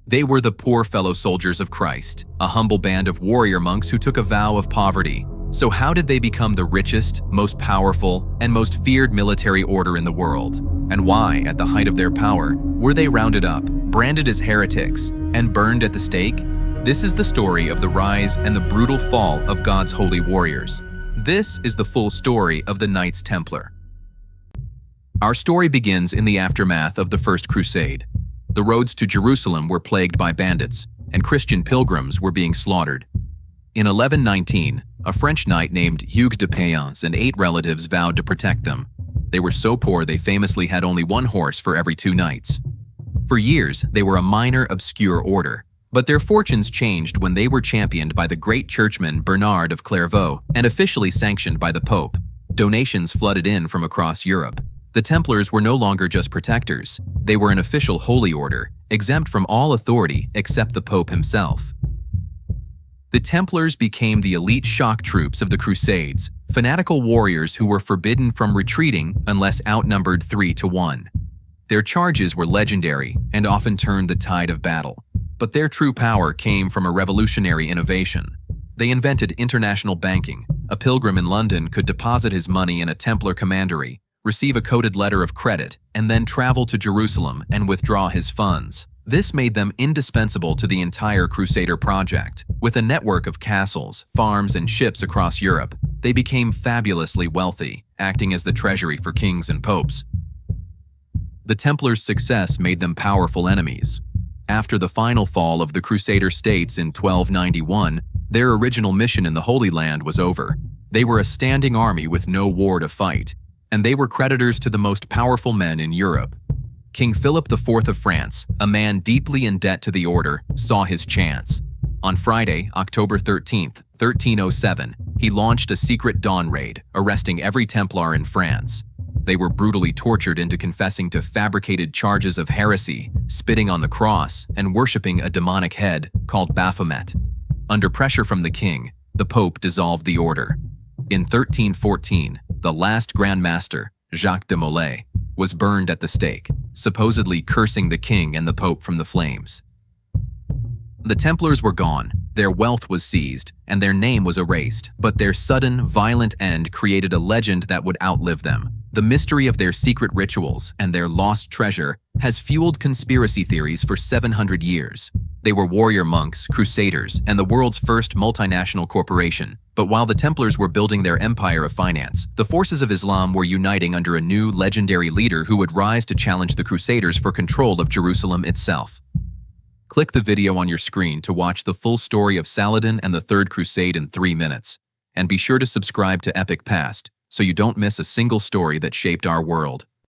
They were the poor fellow soldiers of Christ, a humble band of warrior monks who took a vow of poverty. So how did they become the richest, most powerful, and most feared military order in the world? And why, at the height of their power, were they rounded up, branded as heretics, and burned at the stake? This is the story of the rise and the brutal fall of God's holy warriors. This is the full story of the Knights Templar. Our story begins in the aftermath of the First Crusade. The roads to Jerusalem were plagued by bandits, and Christian pilgrims were being slaughtered. In 1119, a French knight named Hugues de Payens and 8 relatives vowed to protect them. They were so poor they famously had only 1 horse for every 2 knights. For years, they were a minor, obscure order, but their fortunes changed when they were championed by the great churchman Bernard of Clairvaux and officially sanctioned by the Pope. Donations flooded in from across Europe. The Templars were no longer just protectors. They were an official holy order, exempt from all authority except the Pope himself. The Templars became the elite shock troops of the Crusades, fanatical warriors who were forbidden from retreating unless outnumbered 3 to 1. Their charges were legendary and often turned the tide of battle. But their true power came from a revolutionary innovation. They invented international banking. A pilgrim in London could deposit his money in a Templar commandery, receive a coded letter of credit, and then travel to Jerusalem and withdraw his funds. This made them indispensable to the entire Crusader project. With a network of castles, farms, and ships across Europe, they became fabulously wealthy, acting as the treasury for kings and popes. The Templars' success made them powerful enemies. After the final fall of the Crusader states in 1291, their original mission in the Holy Land was over. They were a standing army with no war to fight, and they were creditors to the most powerful men in Europe. King Philip IV of France, a man deeply in debt to the order, saw his chance. On Friday, October 13th, 1307, he launched a secret dawn raid, arresting every Templar in France. They were brutally tortured into confessing to fabricated charges of heresy, spitting on the cross, and worshipping a demonic head called Baphomet. Under pressure from the king, the Pope dissolved the order. In 1314, the last Grand Master, Jacques de Molay, was burned at the stake, supposedly cursing the king and the Pope from the flames. The Templars were gone, their wealth was seized, and their name was erased, but their sudden, violent end created a legend that would outlive them. The mystery of their secret rituals and their lost treasure has fueled conspiracy theories for 700 years. They were warrior monks, crusaders, and the world's first multinational corporation. But while the Templars were building their empire of finance, the forces of Islam were uniting under a new, legendary leader who would rise to challenge the Crusaders for control of Jerusalem itself. Click the video on your screen to watch the full story of Saladin and the Third Crusade in 3 minutes. And be sure to subscribe to Epic Past, so you don't miss a single story that shaped our world.